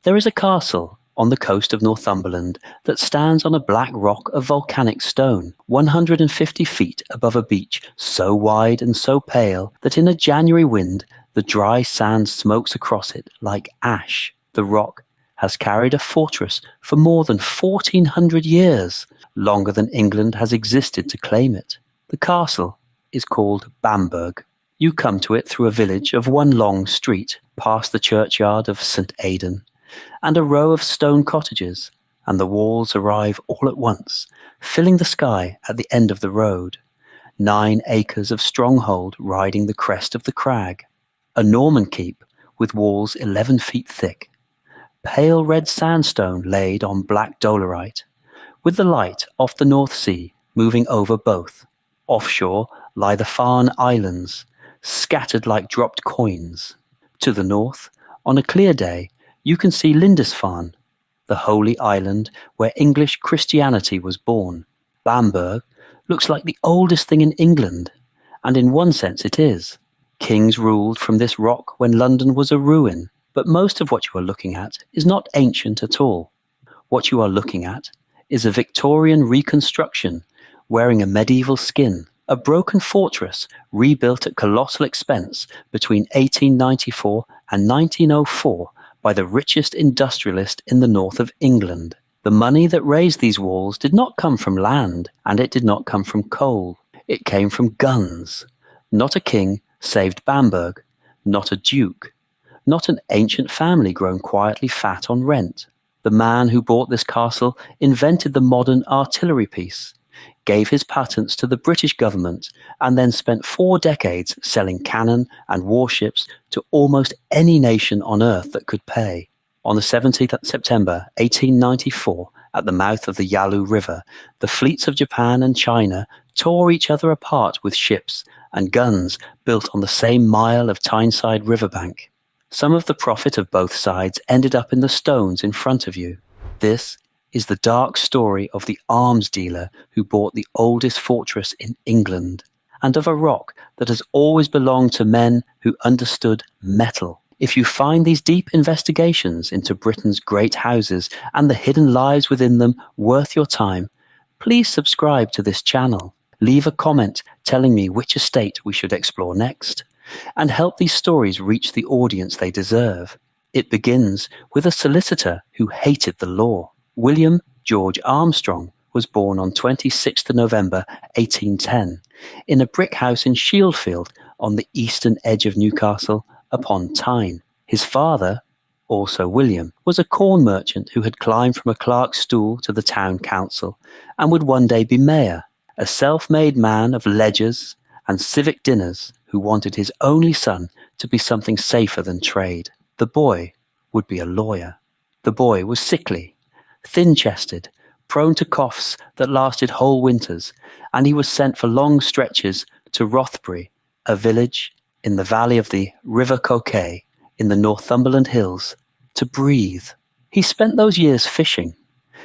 There is a castle on the coast of Northumberland that stands on a black rock of volcanic stone, 150 feet above a beach so wide and so pale that in a January wind the dry sand smokes across it like ash. The rock has carried a fortress for more than 1400 years, longer than England has existed to claim it. The castle is called Bamburgh. You come to it through a village of one long street, past the churchyard of St. Aidan, and a row of stone cottages, and the walls arrive all at once, filling the sky at the end of the road. 9 acres of stronghold riding the crest of the crag. A Norman keep with walls 11 feet thick. Pale red sandstone laid on black dolerite, with the light off the North Sea moving over both. Offshore lie the Farne Islands, scattered like dropped coins. To the north, on a clear day, you can see Lindisfarne, the holy island where English Christianity was born. Bamburgh looks like the oldest thing in England, and in one sense it is. Kings ruled from this rock when London was a ruin, but most of what you are looking at is not ancient at all. What you are looking at is a Victorian reconstruction wearing a medieval skin, a broken fortress rebuilt at colossal expense between 1894 and 1904 by the richest industrialist in the north of England. The money that raised these walls did not come from land, and it did not come from coal. It came from guns. Not a king saved Bamburgh, not a duke, not an ancient family grown quietly fat on rent. The man who bought this castle invented the modern artillery piece, gave his patents to the British government, and then spent 4 decades selling cannon and warships to almost any nation on earth that could pay. On the 17th of September 1894, at the mouth of the Yalu River, the fleets of Japan and China tore each other apart with ships and guns built on the same mile of Tyneside riverbank. Some of the profit of both sides ended up in the stones in front of you. This is the dark story of the arms dealer who bought the oldest fortress in England, and of a rock that has always belonged to men who understood metal. If you find these deep investigations into Britain's great houses and the hidden lives within them worth your time, please subscribe to this channel. Leave a comment telling me which estate we should explore next, and help these stories reach the audience they deserve. It begins with a solicitor who hated the law. William George Armstrong was born on 26th November 1810 in a brick house in Shieldfield on the eastern edge of Newcastle upon Tyne. His father, also William, was a corn merchant who had climbed from a clerk's stool to the town council and would one day be mayor, a self-made man of ledgers and civic dinners who wanted his only son to be something safer than trade. The boy would be a lawyer. The boy was sickly, thin-chested, prone to coughs that lasted whole winters, and he was sent for long stretches to Rothbury, a village in the valley of the River Coquet in the Northumberland hills, to breathe. He spent those years fishing.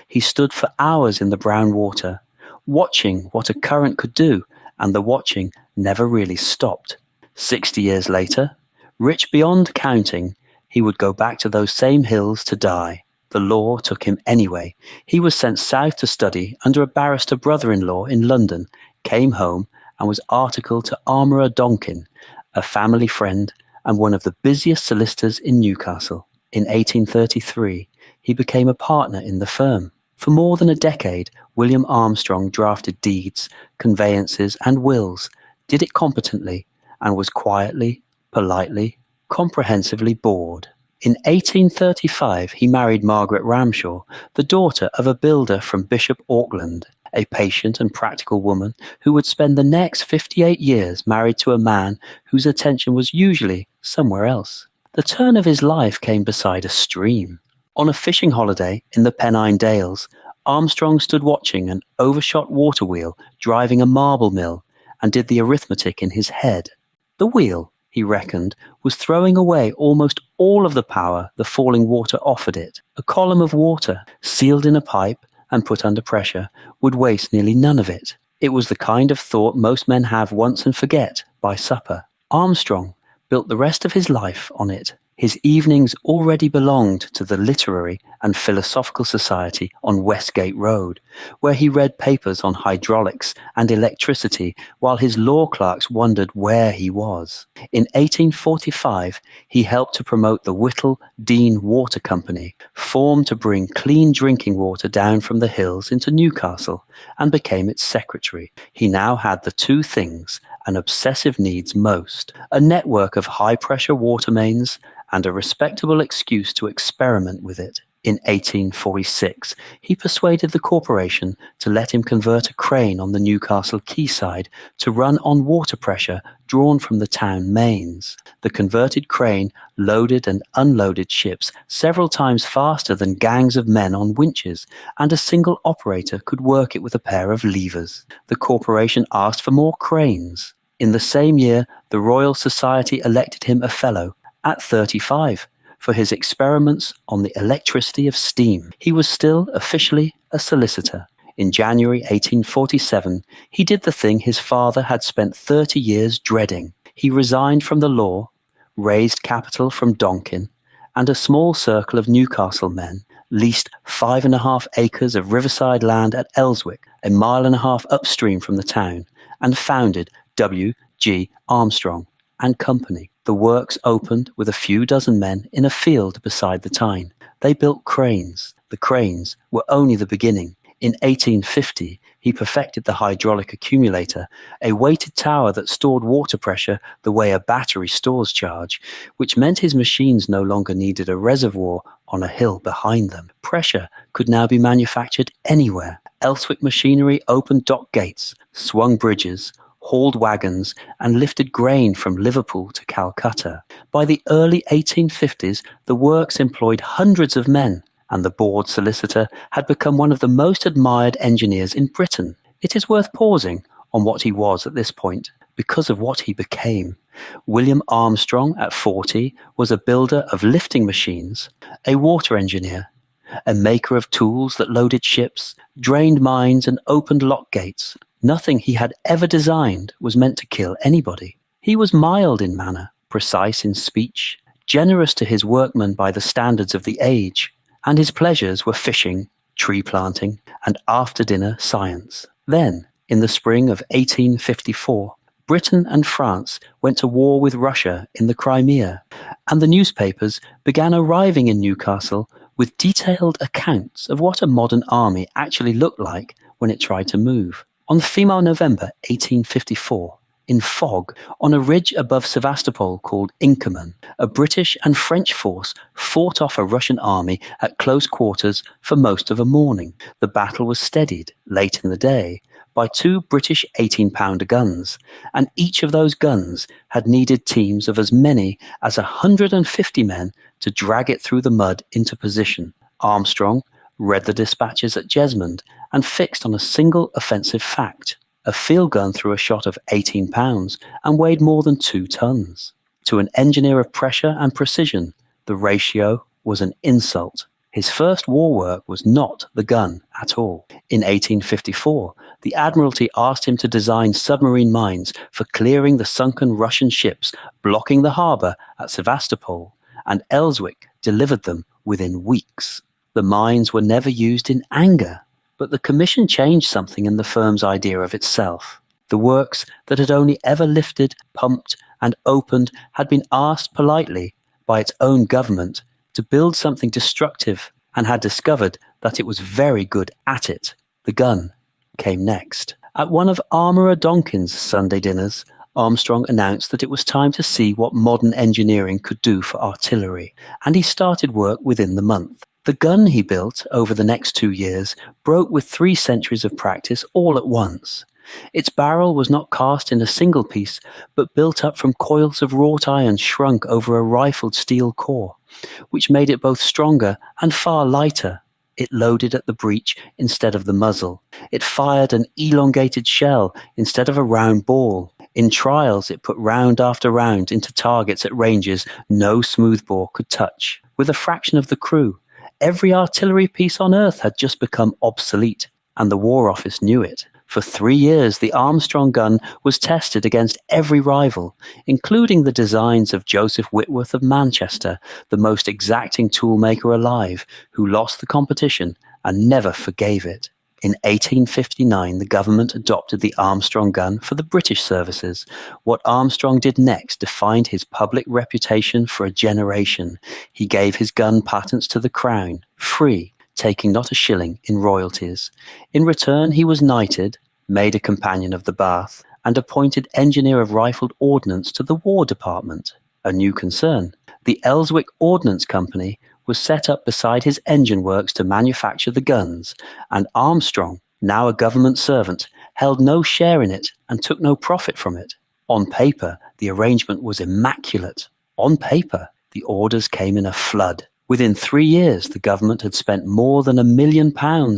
He stood for hours in the brown water, watching what a current could do, and the watching never really stopped. 60 years later, rich beyond counting, he would go back to those same hills to die. The law took him anyway. He was sent south to study under a barrister brother-in-law in London, came home and was articled to Armourer Donkin, a family friend and one of the busiest solicitors in Newcastle. In 1833, he became a partner in the firm. For more than a decade, William Armstrong drafted deeds, conveyances and wills, did it competently, and was quietly, politely, comprehensively bored. In 1835, he married Margaret Ramshaw, the daughter of a builder from Bishop Auckland, a patient and practical woman who would spend the next 58 years married to a man whose attention was usually somewhere else. The turn of his life came beside a stream. On a fishing holiday in the Pennine Dales, Armstrong stood watching an overshot water wheel driving a marble mill and did the arithmetic in his head. The wheel, he reckoned, was throwing away almost all of the power the falling water offered it. A column of water, sealed in a pipe and put under pressure, would waste nearly none of it. It was the kind of thought most men have once and forget by supper. Armstrong built the rest of his life on it. His evenings already belonged to the Literary and Philosophical Society on Westgate Road, where he read papers on hydraulics and electricity while his law clerks wondered where he was. In 1845, he helped to promote the Whittle Dean Water Company, formed to bring clean drinking water down from the hills into Newcastle, and became its secretary. He now had the two things an obsessive needs most: a network of high-pressure water mains and a respectable excuse to experiment with it. In 1846, he persuaded the corporation to let him convert a crane on the Newcastle quayside to run on water pressure drawn from the town mains. The converted crane loaded and unloaded ships several times faster than gangs of men on winches, and a single operator could work it with a pair of levers. The corporation asked for more cranes. In the same year, the Royal Society elected him a fellow at 35 for his experiments on the electricity of steam. He was still officially a solicitor. In January 1847, he did the thing his father had spent 30 years dreading. He resigned from the law, raised capital from Donkin, and a small circle of Newcastle men leased 5.5 acres of riverside land at Elswick, a 1.5 miles upstream from the town, and founded W.G. Armstrong and Company. The works opened with a few dozen men in a field beside the Tyne. They built cranes. The cranes were only the beginning. In 1850, he perfected the hydraulic accumulator, a weighted tower that stored water pressure the way a battery stores charge, which meant his machines no longer needed a reservoir on a hill behind them. Pressure could now be manufactured anywhere. Elswick machinery opened dock gates, swung bridges, hauled wagons, and lifted grain from Liverpool to Calcutta. By the early 1850s, the works employed hundreds of men, and the board solicitor had become one of the most admired engineers in Britain. It is worth pausing on what he was at this point, because of what he became. William Armstrong, at 40, was a builder of lifting machines, a water engineer, a maker of tools that loaded ships, drained mines, and opened lock gates. Nothing he had ever designed was meant to kill anybody. He was mild in manner, precise in speech, generous to his workmen by the standards of the age, and his pleasures were fishing, tree planting, and after-dinner science. Then, in the spring of 1854, Britain and France went to war with Russia in the Crimea, and the newspapers began arriving in Newcastle with detailed accounts of what a modern army actually looked like when it tried to move. On the female November 1854, in fog, on a ridge above Sevastopol called Inkerman, a British and French force fought off a Russian army at close quarters for most of a morning. The battle was steadied, late in the day, by 2 British 18-pounder guns, and each of those guns had needed teams of as many as 150 men to drag it through the mud into position. Armstrong read the dispatches at Jesmond and fixed on a single offensive fact. A field gun threw a shot of 18 pounds and weighed more than 2 tons. To an engineer of pressure and precision, the ratio was an insult. His first war work was not the gun at all. In 1854, the Admiralty asked him to design submarine mines for clearing the sunken Russian ships blocking the harbour at Sevastopol, and Elswick delivered them within weeks. The mines were never used in anger, but the commission changed something in the firm's idea of itself. The works that had only ever lifted, pumped, and opened had been asked politely by its own government to build something destructive, and had discovered that it was very good at it. The gun came next. At one of Armourer Donkin's Sunday dinners, Armstrong announced that it was time to see what modern engineering could do for artillery, and he started work within the month. The gun he built over the next 2 years broke with 3 centuries of practice all at once. Its barrel was not cast in a single piece, but built up from coils of wrought iron shrunk over a rifled steel core, which made it both stronger and far lighter. It loaded at the breech instead of the muzzle. It fired an elongated shell instead of a round ball. In trials, it put round after round into targets at ranges no smoothbore could touch. With a fraction of the crew, every artillery piece on earth had just become obsolete, and the War Office knew it. For 3 years, the Armstrong gun was tested against every rival, including the designs of Joseph Whitworth of Manchester, the most exacting toolmaker alive, who lost the competition and never forgave it. In 1859, the government adopted the Armstrong gun for the British services. What Armstrong did next defined his public reputation for a generation. He gave his gun patents to the Crown, free, taking not a shilling in royalties. In return, he was knighted, made a Companion of the Bath, and appointed Engineer of Rifled Ordnance to the War Department, a new concern. The Elswick Ordnance Company was set up beside his engine works to manufacture the guns, and Armstrong, now a government servant, held no share in it and took no profit from it. On paper, the arrangement was immaculate. On paper, the orders came in a flood. Within 3 years, the government had spent more than £1 million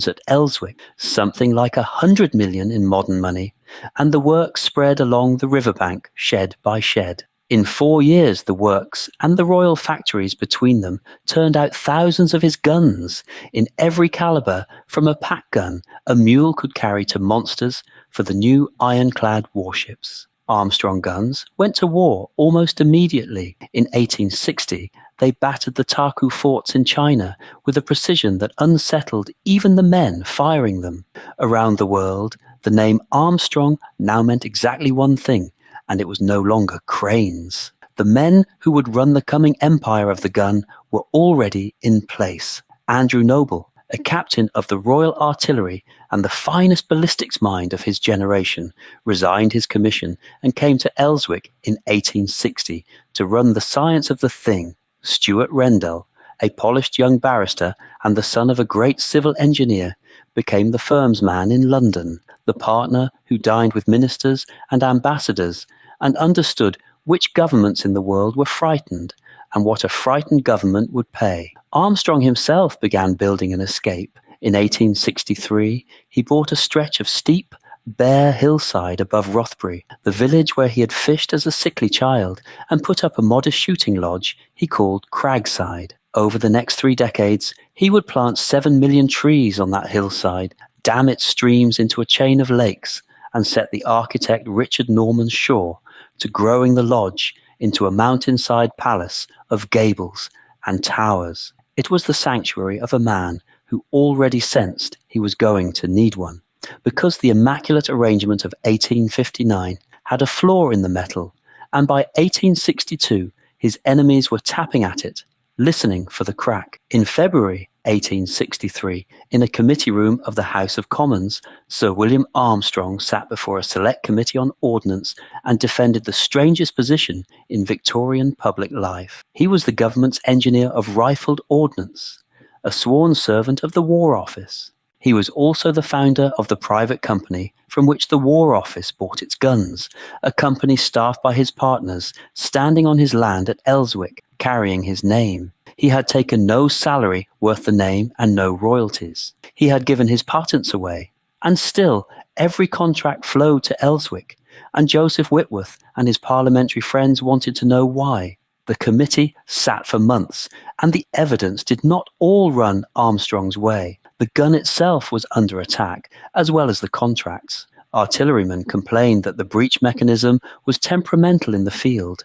at Elswick, something like 100 million in modern money, and the work spread along the riverbank, shed by shed. In 4 years, the works and the royal factories between them turned out thousands of his guns, in every calibre, from a pack gun a mule could carry to monsters for the new ironclad warships. Armstrong guns went to war almost immediately. In 1860, they battered the Taku forts in China with a precision that unsettled even the men firing them. Around the world, the name Armstrong now meant exactly one thing, and it was no longer cranes. The men who would run the coming empire of the gun were already in place. Andrew Noble, a captain of the Royal Artillery and the finest ballistics mind of his generation, resigned his commission and came to Elswick in 1860 to run the science of the thing. Stuart Rendell, a polished young barrister and the son of a great civil engineer, became the firm's man in London, the partner who dined with ministers and ambassadors and understood which governments in the world were frightened and what a frightened government would pay. Armstrong himself began building an escape. In 1863, he bought a stretch of steep, bare hillside above Rothbury, the village where he had fished as a sickly child, and put up a modest shooting lodge he called Cragside. Over the next 3 decades, he would plant 7 million trees on that hillside, dam its streams into a chain of lakes, and set the architect Richard Norman Shaw to growing the lodge into a mountainside palace of gables and towers. It was the sanctuary of a man who already sensed he was going to need one, because the immaculate arrangement of 1859 had a flaw in the metal, and by 1862 his enemies were tapping at it, listening for the crack. In February 1863, in a committee room of the House of Commons, Sir William Armstrong sat before a select committee on ordnance and defended the strangest position in Victorian public life. He was the government's engineer of rifled ordnance, a sworn servant of the War Office. He was also the founder of the private company from which the War Office bought its guns, a company staffed by his partners, standing on his land at Elswick, carrying his name. He had taken no salary worth the name and no royalties. He had given his patents away. And still, every contract flowed to Elswick, and Joseph Whitworth and his parliamentary friends wanted to know why. The committee sat for months, and the evidence did not all run Armstrong's way. The gun itself was under attack, as well as the contracts. Artillerymen complained that the breech mechanism was temperamental in the field,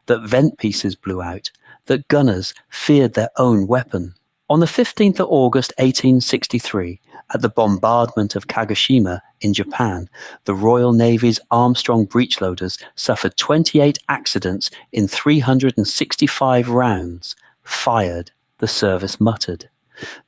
that vent pieces blew out, that gunners feared their own weapon. On the 15th of August 1863, at the bombardment of Kagoshima in Japan, the Royal Navy's Armstrong breechloaders suffered 28 accidents in 365 rounds fired, the service muttered.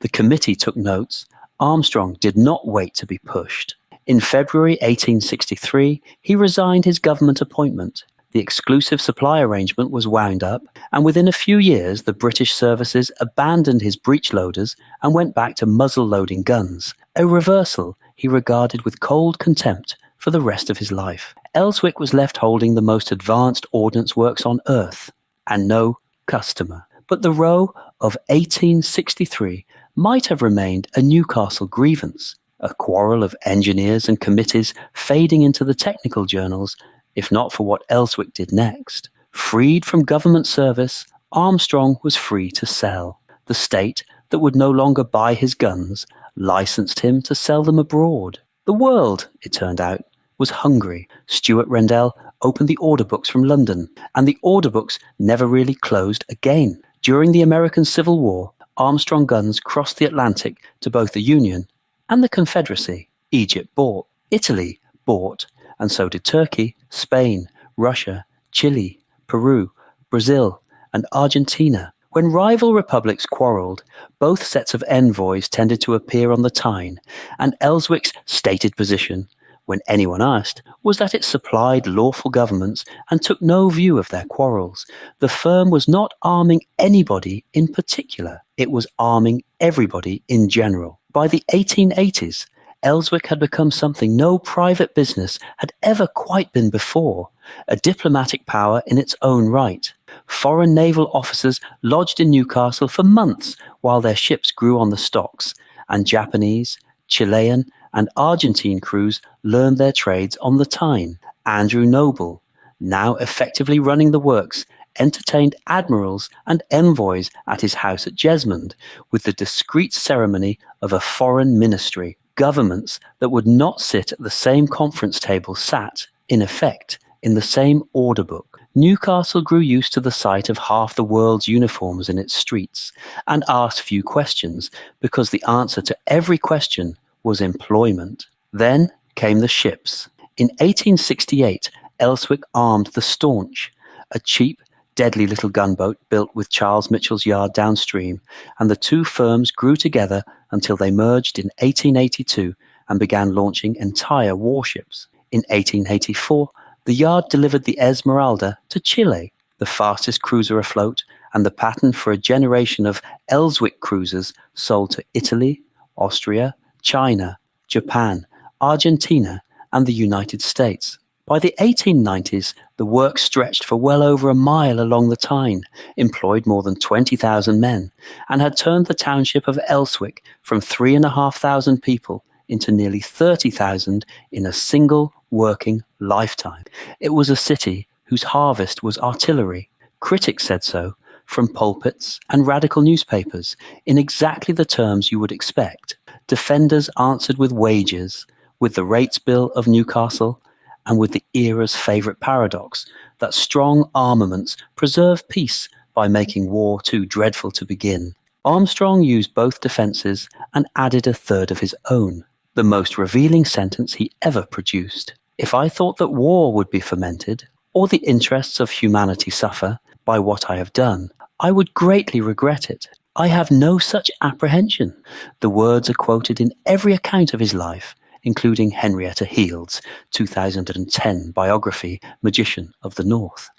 The committee took notes. Armstrong did not wait to be pushed. In February 1863, he resigned his government appointment. The exclusive supply arrangement was wound up, and within a few years the British services abandoned his breechloaders and went back to muzzle-loading guns, a reversal he regarded with cold contempt for the rest of his life. Elswick was left holding the most advanced ordnance works on earth, and no customer. But the row of 1863 might have remained a Newcastle grievance, a quarrel of engineers and committees fading into the technical journals, if not for what Elswick did next. Freed from government service, Armstrong was free to sell. The state that would no longer buy his guns licensed him to sell them abroad. The world, it turned out, was hungry. Stuart Rendell opened the order books from London, and the order books never really closed again. During the American Civil War, Armstrong guns crossed the Atlantic to both the Union and the Confederacy. Egypt bought, Italy bought, and so did Turkey, Spain, Russia, Chile, Peru, Brazil, and Argentina. When rival republics quarrelled, both sets of envoys tended to appear on the Tyne, and Elswick's stated position, when anyone asked, was that it supplied lawful governments and took no view of their quarrels. The firm was not arming anybody in particular, it was arming everybody in general. By the 1880s, Elswick had become something no private business had ever quite been before, a diplomatic power in its own right. Foreign naval officers lodged in Newcastle for months while their ships grew on the stocks, and Japanese, Chilean, and Argentine crews learned their trades on the Tyne. Andrew Noble, now effectively running the works, entertained admirals and envoys at his house at Jesmond with the discreet ceremony of a foreign ministry. Governments that would not sit at the same conference table sat, in effect, in the same order book. Newcastle grew used to the sight of half the world's uniforms in its streets, and asked few questions, because the answer to every question was employment. Then came the ships. In 1868, Elswick armed the Staunch, a cheap, deadly little gunboat built with Charles Mitchell's yard downstream, and the two firms grew together until they merged in 1882 and began launching entire warships. In 1884, the yard delivered the Esmeralda to Chile, the fastest cruiser afloat, and the pattern for a generation of Elswick cruisers sold to Italy, Austria, China, Japan, Argentina, and the United States. By the 1890s, the work stretched for well over a mile along the Tyne, employed more than 20,000 men, and had turned the township of Elswick from 3,500 people into nearly 30,000 in a single working lifetime. It was a city whose harvest was artillery. Critics said so, from pulpits and radical newspapers, in exactly the terms you would expect. Defenders answered with wages, with the rates bill of Newcastle, and with the era's favourite paradox, that strong armaments preserve peace by making war too dreadful to begin. Armstrong used both defences and added a third of his own, the most revealing sentence he ever produced. If I thought that war would be fomented, or the interests of humanity suffer, by what I have done, I would greatly regret it. I have no such apprehension. The words are quoted in every account of his life, including Henrietta Heald's 2010 biography, Magician of the North.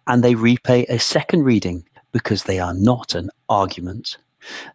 And they repay a second reading because they are not an argument.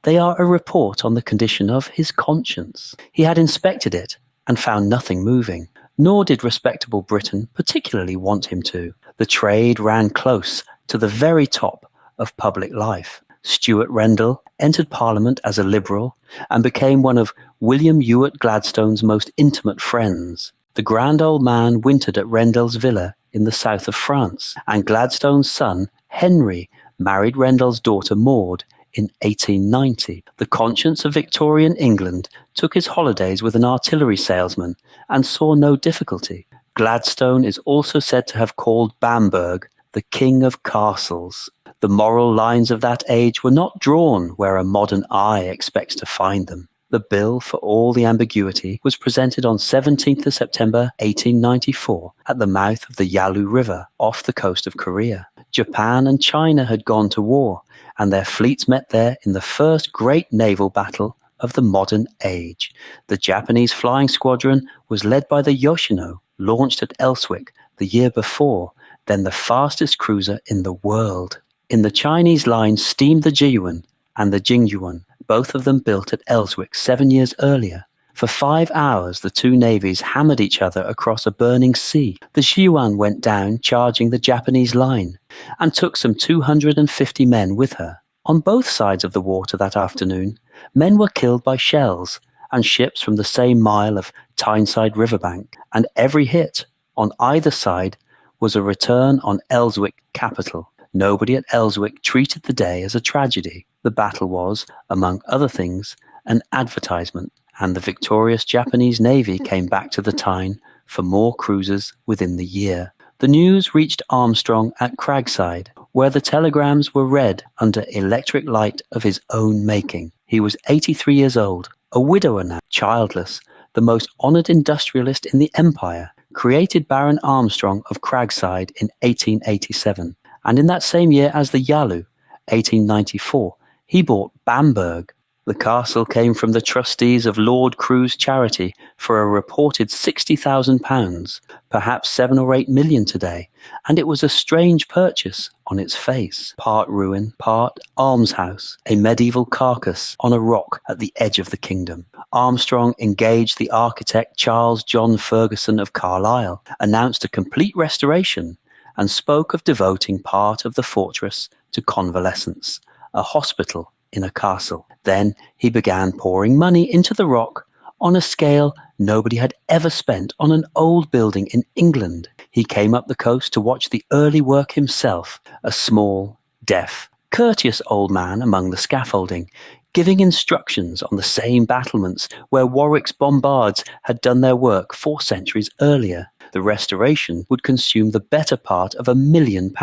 They are a report on the condition of his conscience. He had inspected it and found nothing moving, nor did respectable Britain particularly want him to. The trade ran close to the very top of public life. Stuart Rendell entered Parliament as a Liberal and became one of William Ewart Gladstone's most intimate friends. The grand old man wintered at Rendell's villa in the south of France, and Gladstone's son, Henry, married Rendell's daughter Maud in 1890. The conscience of Victorian England took his holidays with an artillery salesman and saw no difficulty. Gladstone is also said to have called Bamburgh the king of castles. The moral lines of that age were not drawn where a modern eye expects to find them. The bill, for all the ambiguity, was presented on 17th of September 1894 at the mouth of the Yalu River off the coast of Korea. Japan and China had gone to war, and their fleets met there in the first great naval battle of the modern age. The Japanese flying squadron was led by the Yoshino, launched at Elswick the year before, then the fastest cruiser in the world. In the Chinese line steamed the Jiyuan and the Jingyuan, both of them built at Elswick 7 years earlier. For 5 hours, the two navies hammered each other across a burning sea. The Jiyuan went down charging the Japanese line and took some 250 men with her. On both sides of the water that afternoon, men were killed by shells and ships from the same mile of Tyneside riverbank, and every hit on either side was a return on Elswick capital. Nobody at Elswick treated the day as a tragedy. The battle was, among other things, an advertisement, and the victorious Japanese Navy came back to the Tyne for more cruises within the year. The news reached Armstrong at Cragside, where the telegrams were read under electric light of his own making. He was 83 years old, a widower now, childless, the most honoured industrialist in the empire, created Baron Armstrong of Cragside in 1887, and in that same year as the Yalu, 1894, he bought Bamburgh. The castle came from the trustees of Lord Crewe's charity for a reported £60,000, perhaps 7 or 8 million today, and it was a strange purchase on its face. Part ruin, part almshouse, a medieval carcass on a rock at the edge of the kingdom. Armstrong engaged the architect Charles John Ferguson of Carlisle, announced a complete restoration, and spoke of devoting part of the fortress to convalescence, a hospital in a castle. Then he began pouring money into the rock on a scale nobody had ever spent on an old building in England. He came up the coast to watch the early work himself, a small, deaf, courteous old man among the scaffolding, giving instructions on the same battlements where Warwick's bombards had done their work 4 centuries earlier. The restoration would consume the better part of £1 million,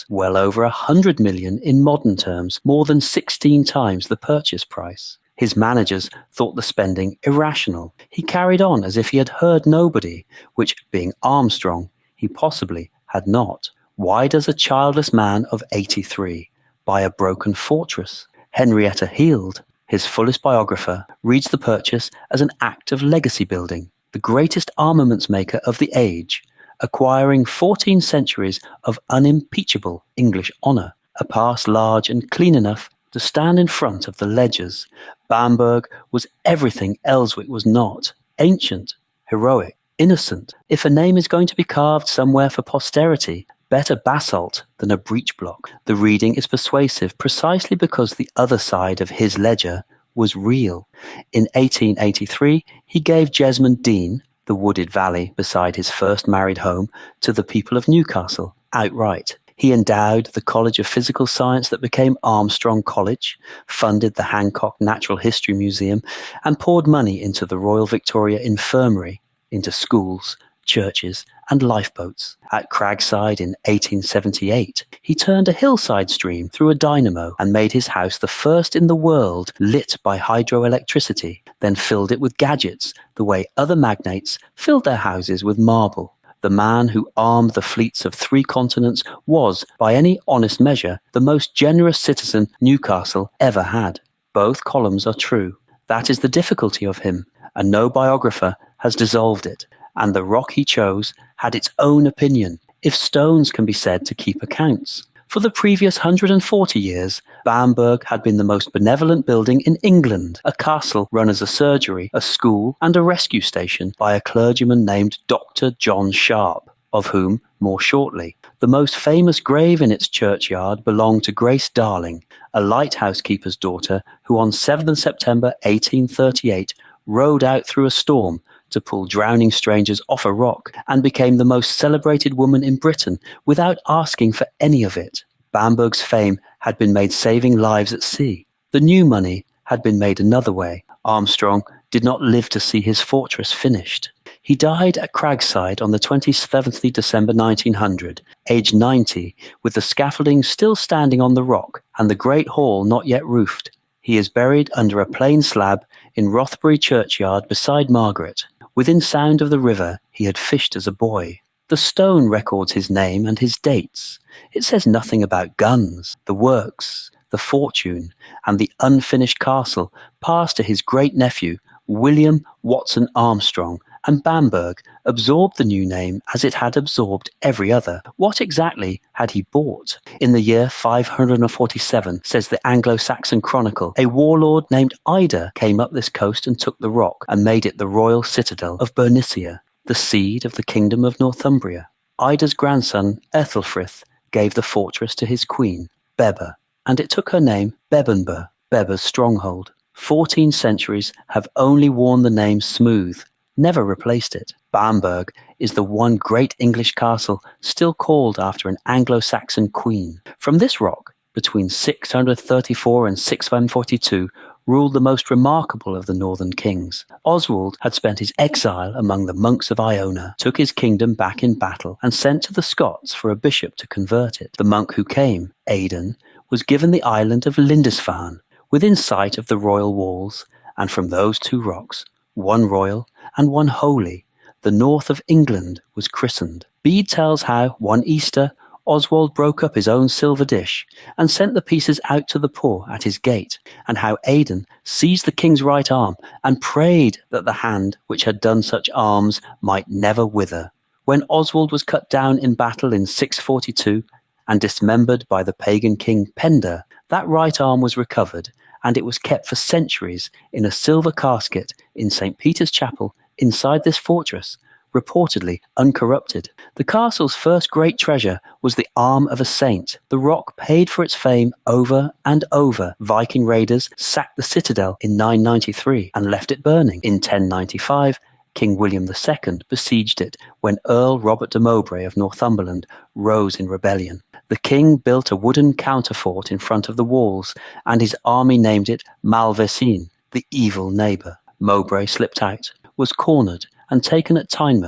well over 100 million in modern terms, more than 16 times the purchase price. His managers thought the spending irrational. He carried on as if he had heard nobody, which, being Armstrong, he possibly had not. Why does a childless man of 83 buy a broken fortress? Henrietta Heald, his fullest biographer, reads the purchase as an act of legacy building. The greatest armaments maker of the age, acquiring 14 centuries of unimpeachable English honour, a past large and clean enough to stand in front of the ledgers. Bamburgh was everything Elswick was not: ancient, heroic, innocent. If a name is going to be carved somewhere for posterity, better basalt than a breech block. The reading is persuasive precisely because the other side of his ledger was real. In 1883, he gave Jesmond Dean, the wooded valley beside his first married home, to the people of Newcastle, outright. He endowed the College of Physical Science that became Armstrong College, funded the Hancock Natural History Museum, and poured money into the Royal Victoria Infirmary, into schools, churches, and lifeboats. At Cragside in 1878, he turned a hillside stream through a dynamo and made his house the first in the world lit by hydroelectricity, then filled it with gadgets the way other magnates filled their houses with marble. The man who armed the fleets of 3 continents was, by any honest measure, the most generous citizen Newcastle ever had. Both columns are true. That is the difficulty of him, and no biographer has dissolved it. And the rock he chose had its own opinion, if stones can be said to keep accounts. For the previous 140 years, Bamburgh had been the most benevolent building in England, a castle run as a surgery, a school, and a rescue station by a clergyman named Dr. John Sharp, of whom more shortly. The most famous grave in its churchyard belonged to Grace Darling, a lighthouse keeper's daughter who on 7th September 1838 rowed out through a storm to pull drowning strangers off a rock, and became the most celebrated woman in Britain without asking for any of it. Bamburgh's fame had been made saving lives at sea. The new money had been made another way. Armstrong did not live to see his fortress finished. He died at Cragside on the 27th December 1900, aged 90, with the scaffolding still standing on the rock and the great hall not yet roofed. He is buried under a plain slab in Rothbury churchyard beside Margaret. Within sound of the river he had fished as a boy. The stone records his name and his dates. It says nothing about guns, the works, the fortune, and the unfinished castle passed to his great-nephew, William Watson Armstrong, and Bamburgh absorbed the new name as it had absorbed every other. What exactly had he bought? In the year 547, says the Anglo-Saxon Chronicle, a warlord named Ida came up this coast and took the rock and made it the royal citadel of Bernicia, the seed of the kingdom of Northumbria. Ida's grandson, Ethelfrith, gave the fortress to his queen, Bebba, and it took her name Bebbanburgh, Bebba's stronghold. 14 centuries have only worn the name smooth, never replaced it. Bamburgh is the one great English castle still called after an Anglo-Saxon queen. From this rock, between 634 and 642, ruled the most remarkable of the northern kings. Oswald had spent his exile among the monks of Iona, took his kingdom back in battle, and sent to the Scots for a bishop to convert it. The monk who came, Aidan, was given the island of Lindisfarne, within sight of the royal walls, and from those two rocks, one royal and one holy, the north of England was christened. Bede tells how, one Easter, Oswald broke up his own silver dish and sent the pieces out to the poor at his gate, and how Aidan seized the king's right arm and prayed that the hand which had done such arms might never wither. When Oswald was cut down in battle in 642 and dismembered by the pagan king Penda, that right arm was recovered, and it was kept for centuries in a silver casket in St. Peter's Chapel inside this fortress, reportedly uncorrupted. The castle's first great treasure was the arm of a saint. The rock paid for its fame over and over. Viking raiders sacked the citadel in 993 and left it burning. In 1095, King William II besieged it when Earl Robert de Mowbray of Northumberland rose in rebellion. The king built a wooden counterfort in front of the walls, and his army named it Malvesin, the evil neighbour. Mowbray slipped out, was cornered, and taken at Tyne,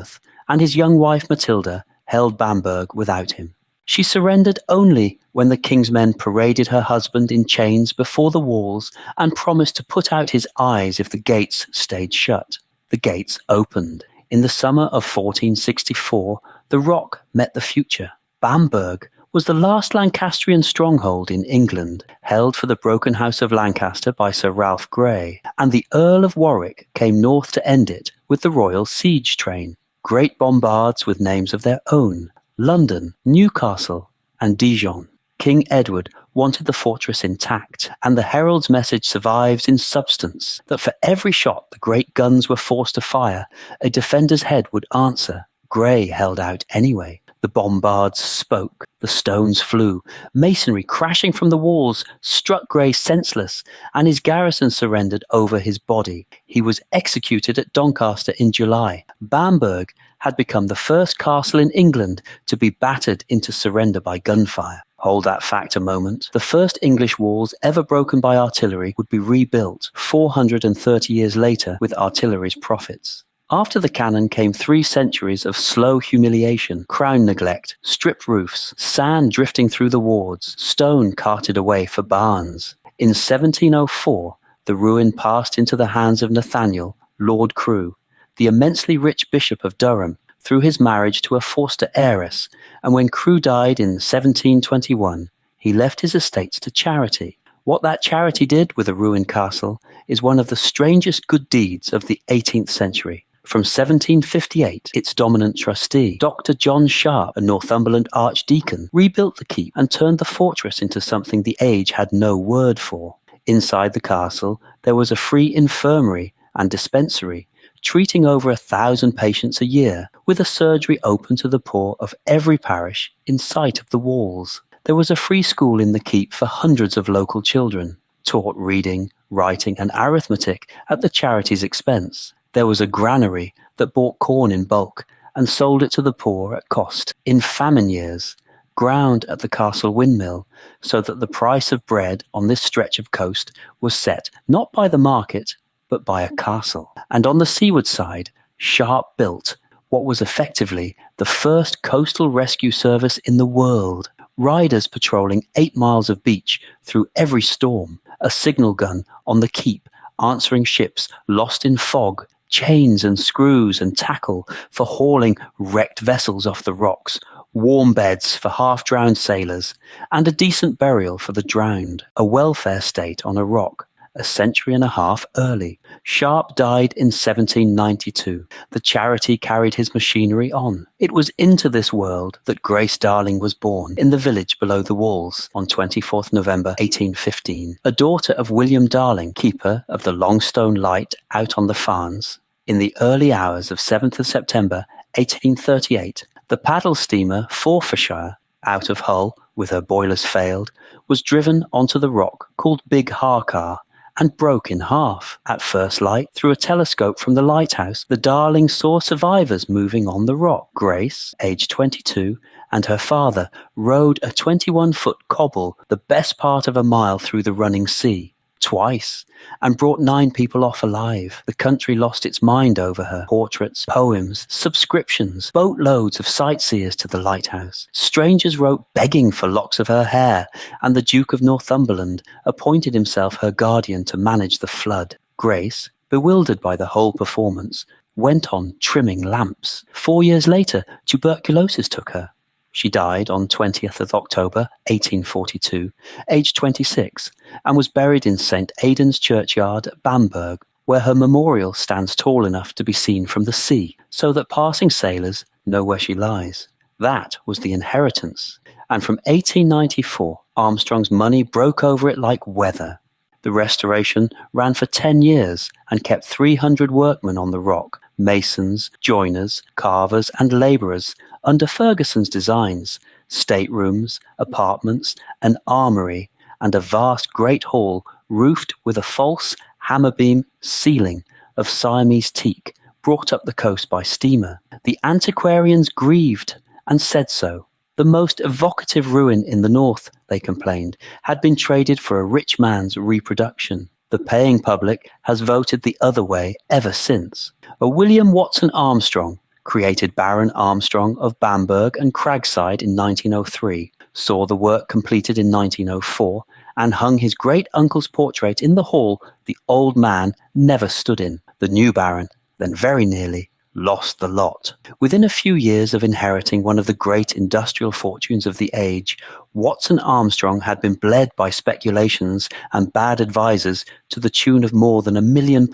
and his young wife Matilda held Bamburgh without him. She surrendered only when the king's men paraded her husband in chains before the walls and promised to put out his eyes if the gates stayed shut. The gates opened. In the summer of 1464, the rock met the future. Bamburgh was the last Lancastrian stronghold in England, held for the broken house of Lancaster by Sir Ralph Grey, and the Earl of Warwick came north to end it with the royal siege train. Great bombards with names of their own: London, Newcastle, and Dijon. King Edward wanted the fortress intact, and the herald's message survives in substance, that for every shot the great guns were forced to fire, a defender's head would answer. Grey held out anyway. The bombards spoke, the stones flew, masonry crashing from the walls struck Grey senseless, and his garrison surrendered over his body. He was executed at Doncaster in July. Bamburgh had become the first castle in England to be battered into surrender by gunfire. Hold that fact a moment. The first English walls ever broken by artillery would be rebuilt 430 years later with artillery's profits. After the cannon came 3 centuries of slow humiliation, crown neglect, stripped roofs, sand drifting through the wards, stone carted away for barns. In 1704, the ruin passed into the hands of Nathaniel, Lord Crewe, the immensely rich Bishop of Durham, through his marriage to a Forster heiress, and when Crewe died in 1721, he left his estates to charity. What that charity did with a ruined castle is one of the strangest good deeds of the 18th century. From 1758, its dominant trustee, Dr. John Sharp, a Northumberland archdeacon, rebuilt the keep and turned the fortress into something the age had no word for. Inside the castle, there was a free infirmary and dispensary, treating over 1,000 patients a year, with a surgery open to the poor of every parish in sight of the walls. There was a free school in the keep for hundreds of local children, taught reading, writing and arithmetic at the charity's expense. There was a granary that bought corn in bulk and sold it to the poor at cost. In famine years, ground at the castle windmill, so that the price of bread on this stretch of coast was set not by the market, but by a castle. And on the seaward side, Sharp built what was effectively the first coastal rescue service in the world. Riders patrolling 8 miles of beach through every storm, a signal gun on the keep answering ships lost in fog, chains and screws and tackle for hauling wrecked vessels off the rocks, warm beds for half-drowned sailors, and a decent burial for the drowned. A welfare state on a rock, a century and a half early. Sharp died in 1792. The charity carried his machinery on. It was into this world that Grace Darling was born, in the village below the walls, on 24th November 1815. A daughter of William Darling, keeper of the Longstone Light out on the Farns. In the early hours of 7th of September 1838, the paddle steamer Forfarshire, out of Hull, with her boilers failed, was driven onto the rock called Big Harcar, and broke in half. At first light, through a telescope from the lighthouse, the Darling saw survivors moving on the rock. Grace, aged 22, and her father rowed a 21-foot cobble the best part of a mile through the running sea. twice, and brought 9 people off alive. The country lost its mind over her. Portraits, poems, subscriptions, boatloads of sightseers to the lighthouse. Strangers wrote begging for locks of her hair, and the Duke of Northumberland appointed himself her guardian to manage the flood. Grace, bewildered by the whole performance, went on trimming lamps. 4 years later, tuberculosis took her. She died on 20th of October 1842, aged 26, and was buried in St Aidan's churchyard at Bamburgh, where her memorial stands tall enough to be seen from the sea, so that passing sailors know where she lies. That was the inheritance, and from 1894, Armstrong's money broke over it like weather. The restoration ran for 10 years and kept 300 workmen on the rock, masons, joiners, carvers and labourers, under Ferguson's designs, staterooms, apartments, an armoury, and a vast great hall roofed with a false hammer-beam ceiling of Siamese teak brought up the coast by steamer. The antiquarians grieved and said so. The most evocative ruin in the north, they complained, had been traded for a rich man's reproduction. The paying public has voted the other way ever since. A William Watson Armstrong, created Baron Armstrong of Bamburgh and Cragside in 1903, saw the work completed in 1904, and hung his great-uncle's portrait in the hall the old man never stood in. The new Baron, then very nearly, lost the lot. Within a few years of inheriting one of the great industrial fortunes of the age, Watson Armstrong had been bled by speculations and bad advisers to the tune of more than £1 million,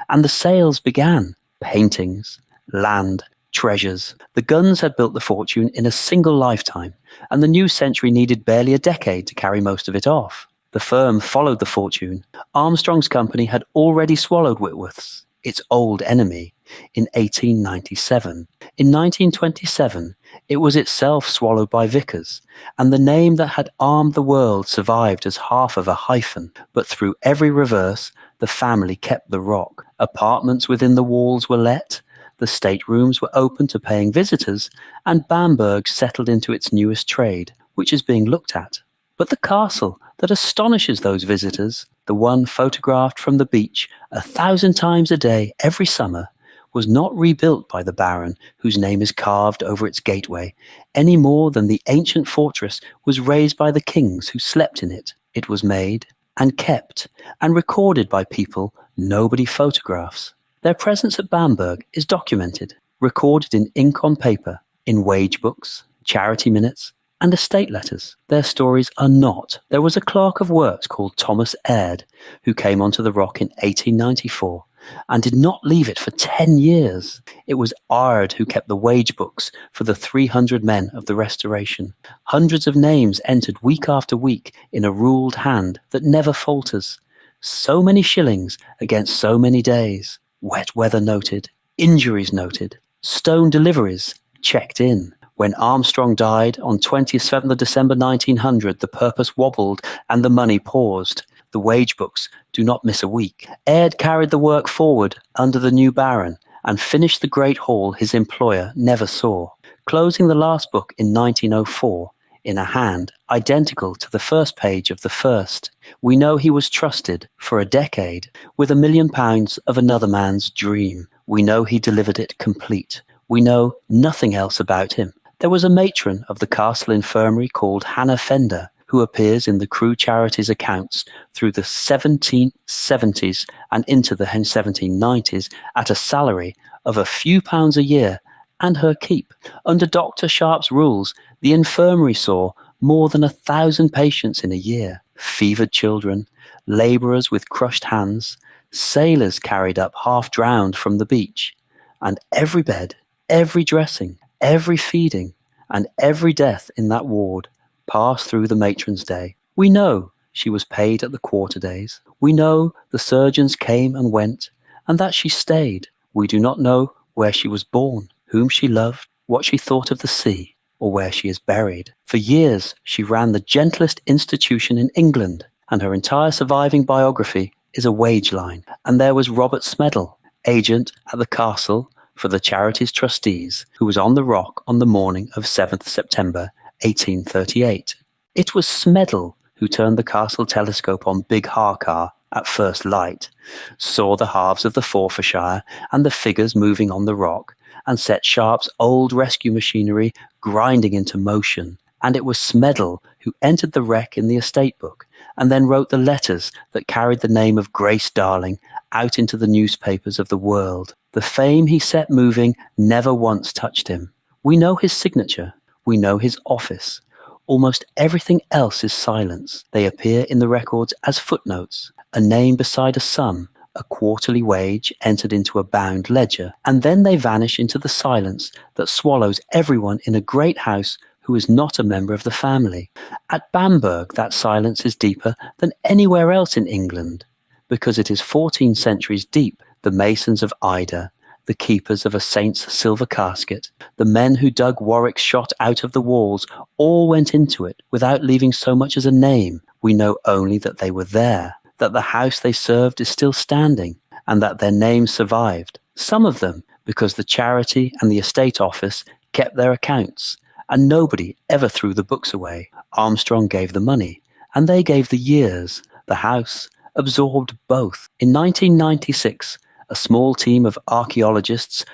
and the sales began. Paintings, land, treasures. The guns had built the fortune in a single lifetime, and the new century needed barely a decade to carry most of it off. The firm followed the fortune. Armstrong's company had already swallowed Whitworth's, its old enemy, in 1897. In 1927, it was itself swallowed by Vickers, and the name that had armed the world survived as half of a hyphen. But through every reverse, the family kept the rock. Apartments within the walls were let, the staterooms were open to paying visitors, and Bamburgh settled into its newest trade, which is being looked at. But the castle that astonishes those visitors, the one photographed from the beach 1,000 times a day every summer, was not rebuilt by the Baron, whose name is carved over its gateway, any more than the ancient fortress was raised by the kings who slept in it. It was made and kept and recorded by people nobody photographs. Their presence at Bamburgh is documented, recorded in ink on paper, in wage books, charity minutes, and estate letters. Their stories are not. There was a clerk of works called Thomas Aird, who came onto the rock in 1894, and did not leave it for 10 years. It was Ard who kept the wage books for the 300 men of the Restoration. Hundreds of names entered week after week in a ruled hand that never falters. So many shillings against so many days. Wet weather noted. Injuries noted. Stone deliveries checked in. When Armstrong died on 27th of December 1900, the purpose wobbled and the money paused. The wage books do not miss a week. Aird carried the work forward under the new Baron and finished the great hall his employer never saw, closing the last book in 1904 in a hand identical to the first page of the first. We know he was trusted for a decade with £1 million of another man's dream. We know he delivered it complete. We know nothing else about him. There was a matron of the castle infirmary called Hannah Fender, who appears in the Crew Charities accounts through the 1770s and into the 1790s at a salary of a few pounds a year and her keep. Under Dr. Sharp's rules, the infirmary saw more than 1,000 patients in a year. Fevered children, labourers with crushed hands, sailors carried up half drowned from the beach, and every bed, every dressing, every feeding, and every death in that ward passed through the matron's day. We know she was paid at the quarter days. We know the surgeons came and went, and that she stayed. We do not know where she was born, whom she loved, what she thought of the sea, or where she is buried. For years she ran the gentlest institution in England, and her entire surviving biography is a wage line. And there was Robert Smedley, agent at the castle for the charities trustees, who was on the rock on the morning of 7th September 1838. It was Smedley who who turned the castle telescope on Big Harcar at first light, saw the halves of the Forfarshire and the figures moving on the rock, and set Sharp's old rescue machinery grinding into motion. And it was Smedle who entered the wreck in the estate book, and then wrote the letters that carried the name of Grace Darling out into the newspapers of the world. The fame he set moving never once touched him. We know his signature. We know his office. Almost everything else is silence. They appear in the records as footnotes, a name beside a sum, a quarterly wage entered into a bound ledger, and then they vanish into the silence that swallows everyone in a great house who is not a member of the family. At Bamburgh, that silence is deeper than anywhere else in England, because it is 14 centuries deep. The masons of Ida, the keepers of a saint's silver casket, the men who dug Warwick's shot out of the walls, all went into it without leaving so much as a name. We know only that they were there, that the house they served is still standing, and that their names survived. Some of them because the charity and the estate office kept their accounts, and nobody ever threw the books away. Armstrong gave the money, and they gave the years. The house absorbed both. In 1996, a small team of archaeologists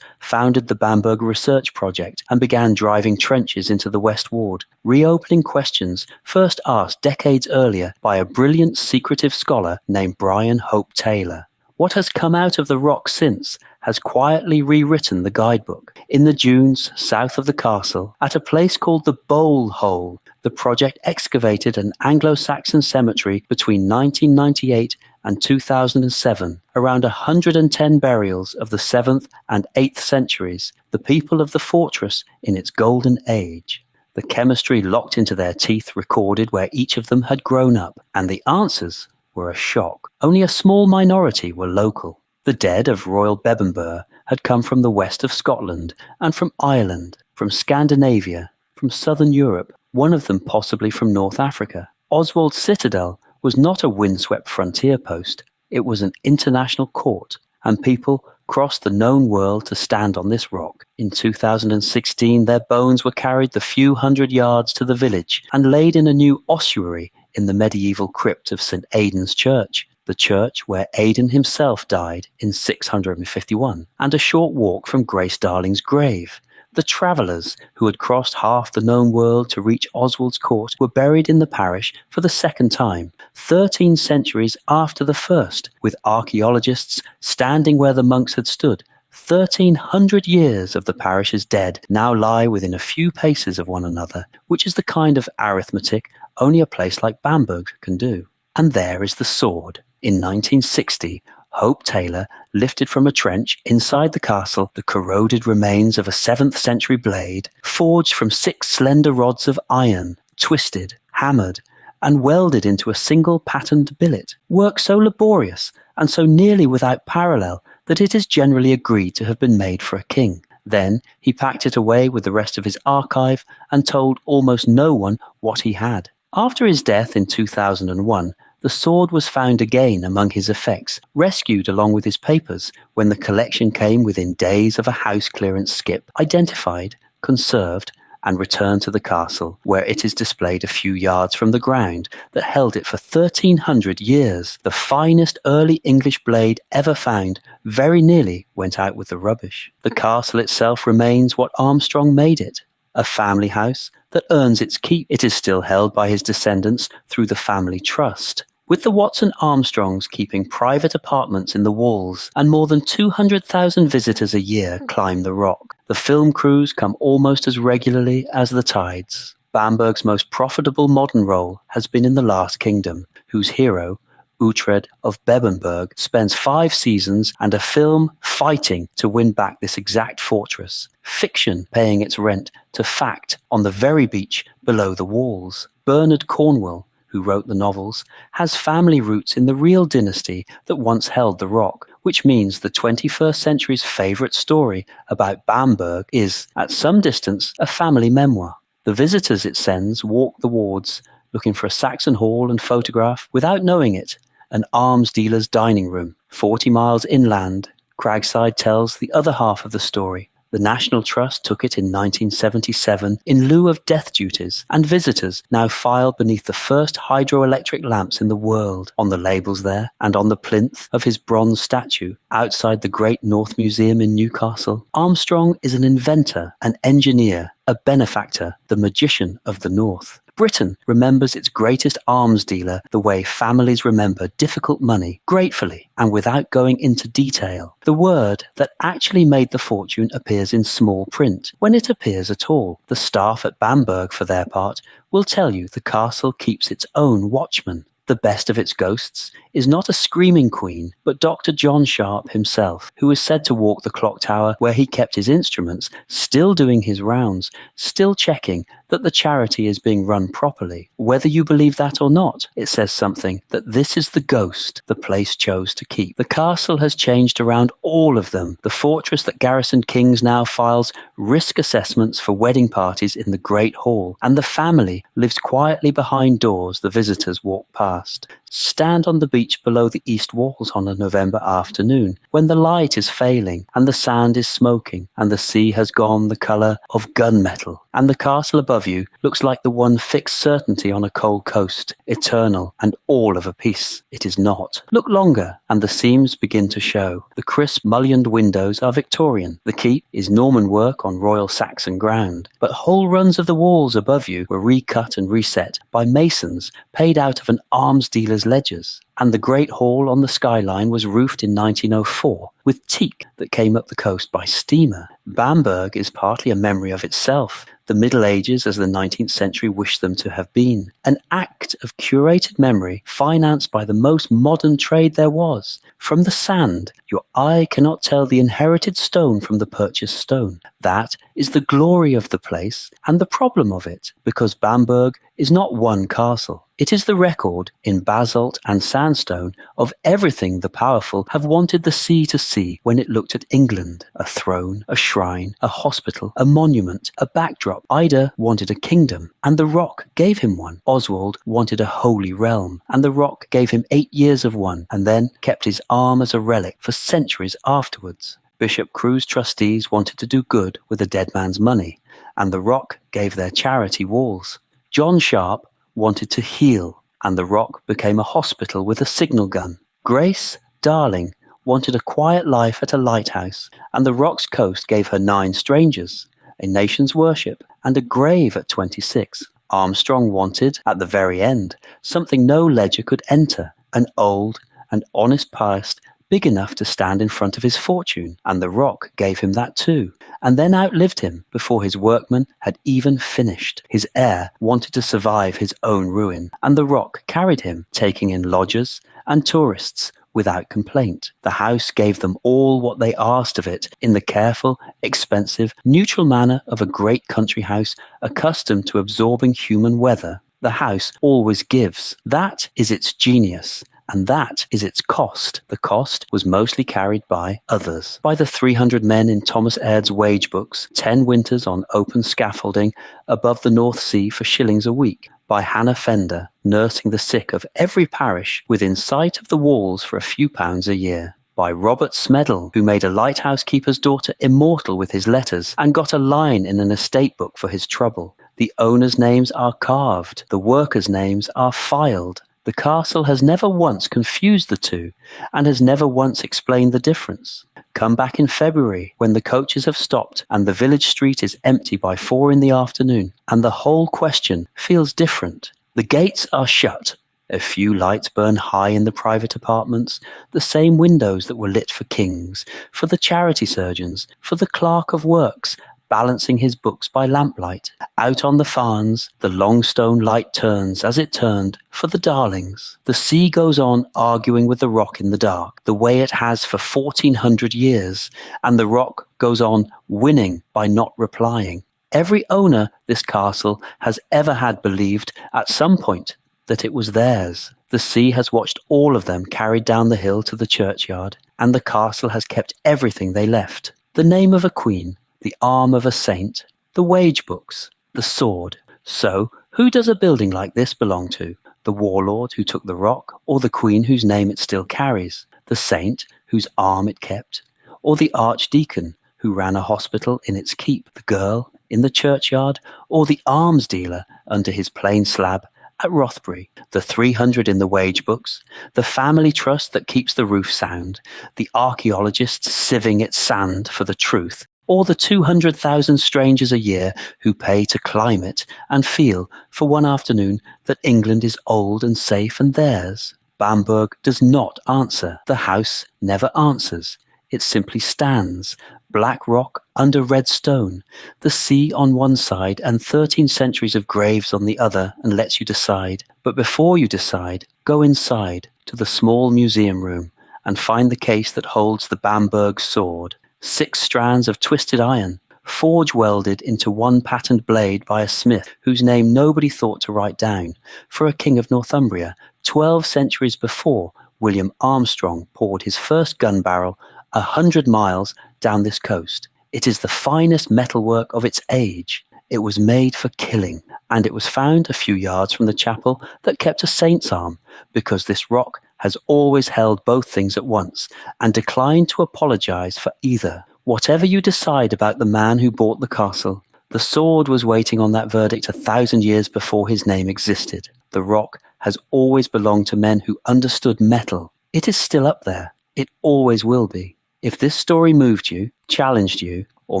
founded the Bamburgh Research Project and began driving trenches into the West Ward, reopening questions first asked decades earlier by a brilliant secretive scholar named Brian Hope Taylor. What has come out of the rock since has quietly rewritten the guidebook. In the dunes south of the castle, at a place called the Bowl Hole, the project excavated an Anglo-Saxon cemetery between 1998 and 2007, around 110 burials of the 7th and 8th centuries, the people of the fortress in its golden age. The chemistry locked into their teeth recorded where each of them had grown up, and the answers were a shock. Only a small minority were local. The dead of Royal Bamburgh had come from the west of Scotland and from Ireland, from Scandinavia, from southern Europe, one of them possibly from North Africa. Oswald's citadel was not a windswept frontier post. It was an international court, and people crossed the known world to stand on this rock. In 2016, their bones were carried the few hundred yards to the village and laid in a new ossuary in the medieval crypt of St. Aidan's Church, the church where Aidan himself died in 651, and a short walk from Grace Darling's grave. The travellers who had crossed half the known world to reach Oswald's court were buried in the parish for the second time, 13 centuries after the first, with archaeologists standing where the monks had stood. 1,300 years of the parish's dead now lie within a few paces of one another, which is the kind of arithmetic only a place like Bamburgh can do. And there is the sword. In 1960, Hope Taylor lifted from a trench inside the castle the corroded remains of a 7th century blade, forged from 6 slender rods of iron, twisted, hammered, and welded into a single patterned billet, work so laborious and so nearly without parallel that it is generally agreed to have been made for a king. Then he packed it away with the rest of his archive and told almost no one what he had. After his death in 2001, the sword was found again among his effects, rescued along with his papers when the collection came within days of a house clearance skip, identified, conserved, and returned to the castle, where it is displayed a few yards from the ground that held it for 1,300 years. The finest early English blade ever found very nearly went out with the rubbish. The castle itself remains what Armstrong made it, a family house that earns its keep. It is still held by his descendants through the family trust, with the Watson Armstrongs keeping private apartments in the walls, and more than 200,000 visitors a year climb the rock. The film crews come almost as regularly as the tides. Bamburgh's most profitable modern role has been in The Last Kingdom, whose hero, Uhtred of Bebbanburg, spends 5 seasons and a film fighting to win back this exact fortress, fiction paying its rent to fact on the very beach below the walls. Bernard Cornwell, who wrote the novels, has family roots in the real dynasty that once held the rock, which means the 21st century's favourite story about Bamburgh is, at some distance, a family memoir. The visitors it sends walk the wards, looking for a Saxon hall and photograph, without knowing it, an arms dealer's dining room. 40 miles inland, Cragside tells the other half of the story. The National Trust took it in 1977 in lieu of death duties, and visitors now file beneath the first hydroelectric lamps in the world, on the labels there, and on the plinth of his bronze statue outside the Great North Museum in Newcastle. Armstrong is an inventor, an engineer, a benefactor, the magician of the North. Britain remembers its greatest arms dealer the way families remember difficult money, gratefully and without going into detail. The word that actually made the fortune appears in small print, when it appears at all. The staff at Bamburgh, for their part, will tell you the castle keeps its own watchman. The best of its ghosts is not a screaming queen, but Dr. John Sharp himself, who is said to walk the clock tower where he kept his instruments, still doing his rounds, still checking that the charity is being run properly. Whether you believe that or not, it says something that this is the ghost the place chose to keep. The castle has changed around all of them. The fortress that garrisoned kings now files risk assessments for wedding parties in the Great Hall, and the family lives quietly behind doors the visitors walk past. Stand on the beach below the east walls on a November afternoon, when the light is failing, and the sand is smoking, and the sea has gone the colour of gunmetal, and the castle above you looks like the one fixed certainty on a cold coast, eternal and all of a piece. It is not. Look longer, and the seams begin to show. The crisp mullioned windows are Victorian. The keep is Norman work on Royal Saxon ground, but whole runs of the walls above you were recut and reset by masons paid out of an arms dealer's ledgers. And the Great Hall on the skyline was roofed in 1904 with teak that came up the coast by steamer. Bamburgh is partly a memory of itself, the Middle Ages as the 19th century wished them to have been, an act of curated memory financed by the most modern trade there was. From the sand, your eye cannot tell the inherited stone from the purchased stone. That is the glory of the place and the problem of it, because Bamburgh is not one castle. It is the record, in basalt and sandstone, of everything the powerful have wanted the sea to see when it looked at England. A throne, a shrine, a hospital, a monument, a backdrop. Ida wanted a kingdom, and the rock gave him one. Oswald wanted a holy realm, and the rock gave him 8 years of one, and then kept his arm as a relic for centuries afterwards. Bishop Crewe's trustees wanted to do good with a dead man's money, and the rock gave their charity walls. John Sharp wanted to heal, and the rock became a hospital with a signal gun. Grace Darling wanted a quiet life at a lighthouse, and the rock's coast gave her 9 strangers, a nation's worship, and a grave at 26. Armstrong wanted, at the very end, something no ledger could enter, an old and honest past big enough to stand in front of his fortune, and the rock gave him that too, and then outlived him before his workman had even finished. His heir wanted to survive his own ruin, and the rock carried him, taking in lodgers and tourists without complaint. The house gave them all what they asked of it in the careful, expensive, neutral manner of a great country house accustomed to absorbing human weather. The house always gives. That is its genius. And that is its cost. The cost was mostly carried by others. By the 300 men in Thomas Aird's wage books, 10 winters on open scaffolding above the North Sea for shillings a week. By Hannah Fender, nursing the sick of every parish within sight of the walls for a few pounds a year. By Robert Smedle, who made a lighthouse keeper's daughter immortal with his letters and got a line in an estate book for his trouble. The owners' names are carved. The workers' names are filed. The castle has never once confused the two, and has never once explained the difference. Come back in February, when the coaches have stopped and the village street is empty by 4 in the afternoon, and the whole question feels different. The gates are shut. A few lights burn high in the private apartments, the same windows that were lit for kings, for the charity surgeons, for the clerk of works, balancing his books by lamplight. Out on the farns, the long stone light turns as it turned for the Darlings. The sea goes on arguing with the rock in the dark, the way it has for 1400 years, and the rock goes on winning by not replying. Every owner this castle has ever had believed at some point that it was theirs. The sea has watched all of them carried down the hill to the churchyard, and the castle has kept everything they left. The name of a queen, the arm of a saint, the wage books, the sword. So, who does a building like this belong to? The warlord who took the rock, or the queen whose name it still carries? The saint whose arm it kept, or the archdeacon who ran a hospital in its keep, the girl in the churchyard, or the alms dealer under his plain slab at Rothbury, the 300 in the wage books, the family trust that keeps the roof sound, the archaeologist sieving its sand for the truth, or the 200,000 strangers a year who pay to climb it and feel for one afternoon that England is old and safe and theirs. Bamburgh does not answer. The house never answers. It simply stands, black rock under red stone, the sea on one side and 13 centuries of graves on the other, and lets you decide. But before you decide, go inside to the small museum room and find the case that holds the Bamburgh sword. 6 strands of twisted iron, forge welded into one patterned blade by a smith whose name nobody thought to write down, for a king of Northumbria, 12 centuries before William Armstrong poured his first gun barrel 100 miles down this coast. It is the finest metalwork of its age. It was made for killing, and it was found a few yards from the chapel that kept a saint's arm, because this rock has always held both things at once, and declined to apologize for either. Whatever you decide about the man who bought the castle, the sword was waiting on that verdict 1,000 years before his name existed. The rock has always belonged to men who understood metal. It is still up there. It always will be. If this story moved you, challenged you, or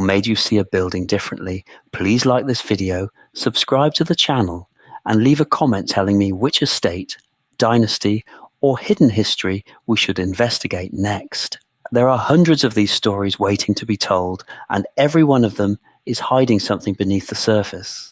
made you see a building differently, please like this video, subscribe to the channel, and leave a comment telling me which estate, dynasty, or hidden history we should investigate next. There are hundreds of these stories waiting to be told, and every one of them is hiding something beneath the surface.